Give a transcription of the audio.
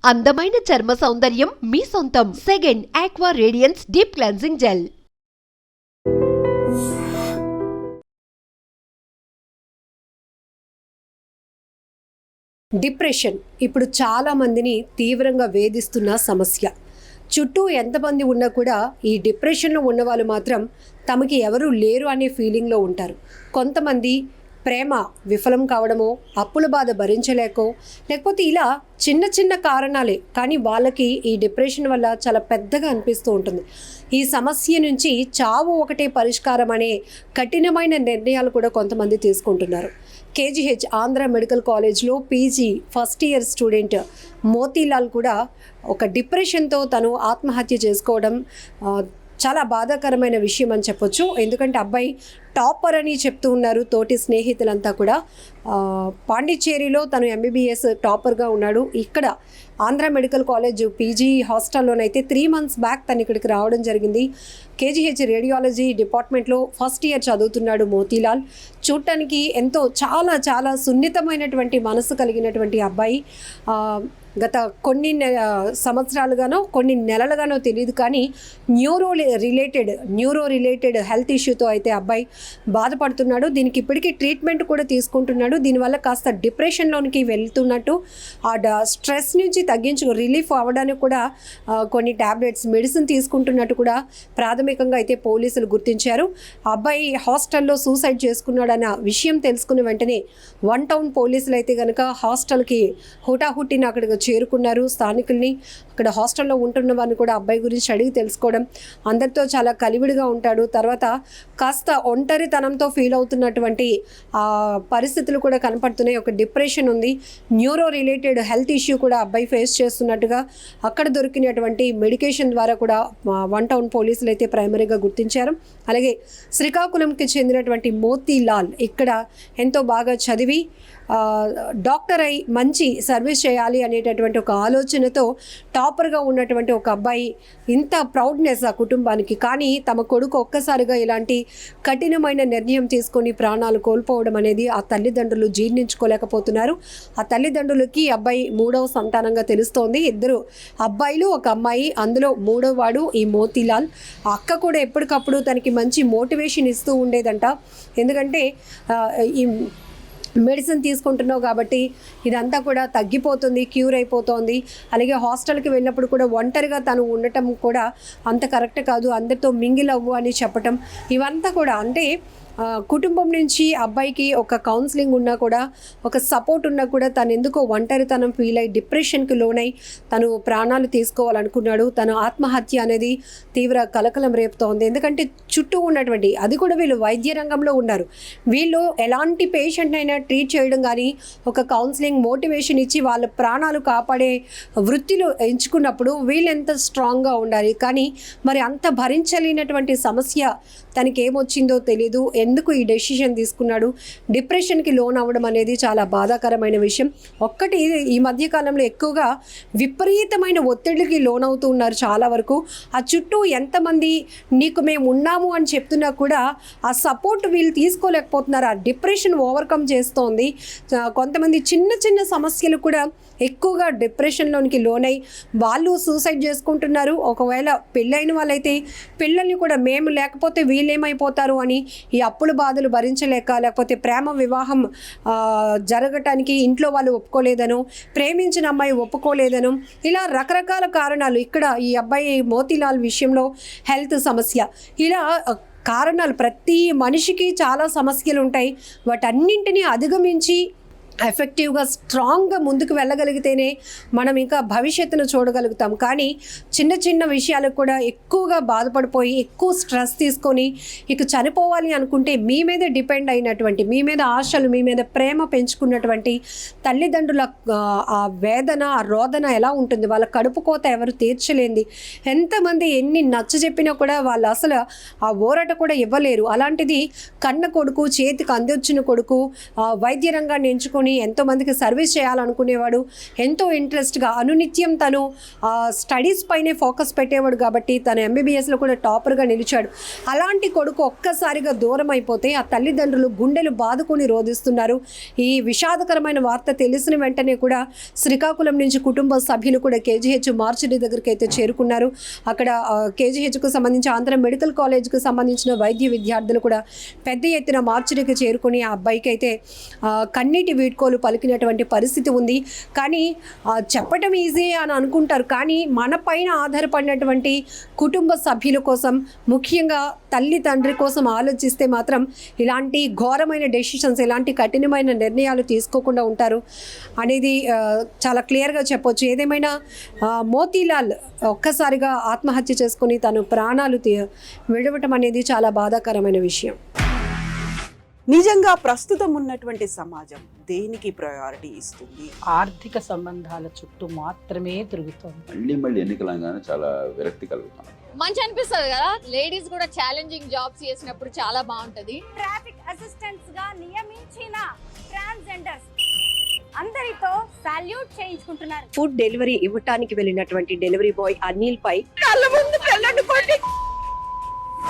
అందమైన చర్మ సౌందర్యం మీ సొంతం. Second aqua radiance deep cleansing gel. Depression ఇప్పుడు చాలా మందిని తీవ్రంగా వేధిస్తున్న సమస్య. చుట్టూ ఎంతమంది ఉన్నా కూడా ఈ డిప్రెషన్లో ఉన్న వాళ్ళు మాత్రం తమకి ఎవరు లేరు అనే ఫీలింగ్లో ఉంటారు. కొంతమంది ప్రేమ విఫలం కావడమో, అప్పుల బాధ భరించలేకో, లేకపోతే ఇలా చిన్న చిన్న కారణాలే కానీ వాళ్ళకి ఈ డిప్రెషన్ వల్ల చాలా పెద్దగా అనిపిస్తూ ఉంటుంది. ఈ సమస్య నుంచి చావు ఒకటే పరిష్కారం అనే కఠినమైన నిర్ణయాలు కూడా కొంతమంది తీసుకుంటున్నారు. కేజీహెచ్ ఆంధ్ర మెడికల్ కాలేజ్లో PG first year student Motilal కూడా ఒక డిప్రెషన్తో తను ఆత్మహత్య చేసుకోవడం చాలా బాధాకరమైన విషయం అని చెప్పొచ్చు. ఎందుకంటే అబ్బాయి టాపర్ అని చెప్తూ ఉన్నారు తోటి స్నేహితులంతా కూడా. పాండిచ్చేరిలో తను ఎంబీబీఎస్ టాపర్గా ఉన్నాడు. ఇక్కడ ఆంధ్ర మెడికల్ కాలేజ్ పీజీ హాస్టల్లోనైతే 3 months బ్యాక్ తను ఇక్కడికి రావడం జరిగింది. కేజీహెచ్ రేడియాలజీ డిపార్ట్మెంట్లో ఫస్ట్ ఇయర్ చదువుతున్నాడు మోతీలాల్. చూడటానికి ఎంతో చాలా చాలా సున్నితమైనటువంటి మనసు కలిగినటువంటి అబ్బాయి. గత కొన్ని సంవత్సరాలుగానో కొన్ని నెలలుగానో తెలియదు కానీ న్యూరో రిలేటెడ్ హెల్త్ ఇష్యూతో అయితే అబ్బాయి బాధపడుతున్నాడు. దీనికి ఇప్పటికీ ట్రీట్మెంట్ కూడా తీసుకుంటున్నాడు. దీనివల్ల కాస్త డిప్రెషన్లోనికి వెళ్తున్నట్టు, ఆ స్ట్రెస్ నుంచి రిలీఫ్ అవ్వడానికి కూడా కొన్ని ట్యాబ్లెట్స్ మెడిసిన్ తీసుకుంటున్నట్టు కూడా ప్రాథమికంగా అయితే పోలీసులు గుర్తించారు. అబ్బాయి హాస్టల్లో సూసైడ్ చేసుకున్నాడన్న విషయం తెలుసుకున్న వెంటనే 1 town పోలీసులు అయితే కనుక హాస్టల్కి హుటాహుట్టిన అక్కడికి చేరుకున్నారు. స్థానికుల్ని, అక్కడ హాస్టల్లో ఉంటున్న వారిని కూడా అబ్బాయి గురించి అడిగి తెలుసుకోవడం, అందరితో చాలా కలివిడిగా ఉంటాడు. తర్వాత కాస్త ఒంటరితనంతో ఫీల్ అవుతున్నటువంటి పరిస్థితులు కూడా కనపడుతున్నాయి. ఒక డిప్రెషన్ ఉంది, న్యూరో రిలేటెడ్ హెల్త్ ఇష్యూ కూడా అబ్బాయి ఫేస్ చేస్తున్నట్టుగా అక్కడ దొరికినటువంటి మెడికేషన్ ద్వారా కూడా 1 town పోలీసులు అయితే ప్రైమరీగా గుర్తించారు. అలాగే శ్రీకాకుళంకి చెందినటువంటి మోతీలాల్ ఇక్కడ ఎంతో బాగా చదివి డాక్టర్ అయి మంచి సర్వీస్ చేయాలి అనేటటువంటి ఒక ఆలోచనతో టాపర్గా ఉన్నటువంటి ఒక అబ్బాయి. ఇంత ప్రౌడ్నెస్ ఆ కుటుంబానికి. కానీ తమ కొడుకు ఒక్కసారిగా ఇలాంటి కఠినమైన నిర్ణయం తీసుకొని ప్రాణాలు కోల్పోవడం అనేది ఆ తల్లిదండ్రులు జీర్ణించుకోలేకపోతున్నారు. ఆ తల్లిదండ్రులకి అబ్బాయి 3వ సంతానంగా తెలుస్తోంది. 2 అబ్బాయిలు 1 అమ్మాయి. అందులో 3వ వాడు ఈ మోతీలాల్. అక్క కూడా ఎప్పటికప్పుడు తనకి మంచి మోటివేషన్ ఇస్తూ ఉండేదంట. ఎందుకంటే ఈ మెడిసిన్ తీసుకుంటున్నావు కాబట్టి ఇదంతా కూడా తగ్గిపోతుంది, క్యూర్ అయిపోతుంది. అలాగే హాస్టల్కి వెళ్ళినప్పుడు కూడా ఒంటరిగా తను ఉండటం కూడా అంత కరెక్ట్ కాదు, అందరితో మింగిల్ అవ్వు అని చెప్పటం, ఇవంతా కూడా అంటే కుటుంబం నుంచి అబ్బాయికి ఒక కౌన్సిలింగ్ ఉన్నా కూడా, ఒక సపోర్ట్ ఉన్నా కూడా తను ఎందుకో ఒంటరితనం ఫీల్ అయ్యి డిప్రెషన్కి లోనై తను ప్రాణాలు తీసుకోవాలనుకున్నాడు. తను ఆత్మహత్య అనేది తీవ్ర కలకలం రేపుతోంది. ఎందుకంటే చుట్టూ ఉన్నటువంటి, అది కూడా వీళ్ళు వైద్య రంగంలో ఉన్నారు, వీళ్ళు ఎలాంటి పేషెంట్ అయినా ట్రీట్ చేయడం కానీ, ఒక కౌన్సిలింగ్ మోటివేషన్ ఇచ్చి వాళ్ళ ప్రాణాలు కాపాడే వృత్తిలో ఎంచుకున్నప్పుడు వీళ్ళు ఎంత స్ట్రాంగ్గా ఉండాలి. కానీ మరి అంత భరించలేనటువంటి సమస్య తనకి ఏమొచ్చిందో తెలియదు, ఎందుకు ఈ డెసిషన్ తీసుకున్నాడు. డిప్రెషన్కి లోన్ అవ్వడం అనేది చాలా బాధాకరమైన విషయం. ఒక్కటి ఈ మధ్యకాలంలో ఎక్కువగా విపరీతమైన ఒత్తిడికి లోన్ అవుతూ ఉన్నారు చాలా వరకు. ఆ చుట్టూ ఎంతమంది నీకు మేము ఉన్నాము అని చెప్తున్నా కూడా ఆ సపోర్ట్ వీళ్ళు తీసుకోలేకపోతున్నారు. ఆ డిప్రెషన్ ఓవర్కమ్ చేస్తోంది. కొంతమంది చిన్న చిన్న సమస్యలు కూడా ఎక్కువగా డిప్రెషన్లోనికి లోనై వాళ్ళు సూసైడ్ చేసుకుంటున్నారు. ఒకవేళ పెళ్ళైన వాళ్ళైతే పిల్లల్ని కూడా మేము లేకపోతే వీళ్ళేమైపోతారు అని ఈ అప్పుల బాధలు భరించలేక, లేకపోతే ప్రేమ వివాహం జరగటానికి ఇంట్లో వాళ్ళు ఒప్పుకోలేదనో, ప్రేమించిన అమ్మాయి ఒప్పుకోలేదనో, ఇలా రకరకాల కారణాలు. ఇక్కడ ఈ అబ్బాయి మోతీలాల్ విషయంలో హెల్త్ సమస్య, ఇలా కారణాలు. ప్రతి మనిషికి చాలా సమస్యలు ఉంటాయి. వాటన్నింటినీ అధిగమించి ఎఫెక్టివ్గా స్ట్రాంగ్గా ముందుకు వెళ్ళగలిగితేనే మనం ఇంకా భవిష్యత్తును చూడగలుగుతాం. కానీ చిన్న చిన్న విషయాలకు కూడా ఎక్కువగా బాధపడిపోయి ఎక్కువ స్ట్రెస్ తీసుకొని ఇక చనిపోవాలి అనుకుంటే మీ మీద డిపెండ్ అయినటువంటి, మీ మీద ఆశలు, మీ మీద ప్రేమ పెంచుకున్నటువంటి తల్లిదండ్రుల ఆ వేదన, ఆ రోదన ఎలా ఉంటుంది, వాళ్ళ కడుపు కోత ఎవరు తీర్చలేంది. ఎంతమంది ఎన్ని నచ్చ చెప్పినా కూడా వాళ్ళు అసలు ఆ ఊరట కూడా ఇవ్వలేరు. అలాంటిది కన్న కొడుకు, చేతికి అందొచ్చిన కొడుకు వైద్య రంగాన్ని ఎంచుకొని తీసుకొని ఎంతోమందికి సర్వీస్ చేయాలనుకునేవాడు. ఎంతో ఇంట్రెస్ట్గా అనునిత్యం తను స్టడీస్ పైనే ఫోకస్ పెట్టేవాడు కాబట్టి తను ఎంబీబీఎస్లో కూడా టాపర్గా నిలిచాడు. అలాంటి కొడుకు ఒక్కసారిగా దూరం అయిపోతే ఆ తల్లిదండ్రులు గుండెలు బాదుకొని రోధిస్తున్నారు. ఈ విషాదకరమైన వార్త తెలిసిన వెంటనే కూడా శ్రీకాకుళం నుంచి కుటుంబ సభ్యులు కూడా కేజీహెచ్ మార్చిడి దగ్గరికి అయితే చేరుకున్నారు. అక్కడ కేజీహెచ్కు సంబంధించి ఆంధ్ర మెడికల్ కాలేజ్కు సంబంధించిన వైద్య విద్యార్థులు కూడా పెద్ద ఎత్తున మార్చిడికి చేరుకుని ఆ అబ్బాయికి అయితే కన్నీటి వీడ్కోలు పలికినటువంటి పరిస్థితి ఉంది. కానీ చెప్పటం ఈజీ అని అనుకుంటారు, కానీ మన పైన ఆధారపడినటువంటి కుటుంబ సభ్యుల కోసం, ముఖ్యంగా తల్లి తండ్రి కోసం ఆలోచిస్తే మాత్రం ఇలాంటి ఘోరమైన డెసిషన్స్, ఇలాంటి కఠినమైన నిర్ణయాలు తీసుకోకుండా ఉంటారు అనేది చాలా క్లియర్గా చెప్పొచ్చు. ఏదేమైనా మోతీలాల్ ఒక్కసారిగా ఆత్మహత్య చేసుకుని తను ప్రాణాలు విడవటం అనేది చాలా బాధాకరమైన విషయం. నిజంగా ప్రస్తుతం ఉన్నటువంటి సమాజం దేనికి ప్రయారిటీ ఇస్తుంది? ఆర్థిక సంబంధాల చుట్టూ మాత్రమే తిరుగుతుంది. మళ్ళీ ఎన్నికలంగానే చాలా విరక్తి కలుగుతాను. మంచి అనిపిస్తుంది కదా, లేడీస్ కూడా ఛాలెంజింగ్ జాబ్స్ చేసినప్పుడు చాలా బాగుంటది. ట్రాఫిక్ అసిస్టెంట్స్ గా నియమించిన ట్రాన్స్జెండర్స్ అందరితో సాల్యూట్ చేయించుకుంటున్నారు. ఫుడ్ డెలివరీ ఇవ్వటానికి వెళ్ళినటువంటి డెలివరీ బాయ్ అనిల్ పై కళ్ళ ముందు పిల్లల్ని కొట్టి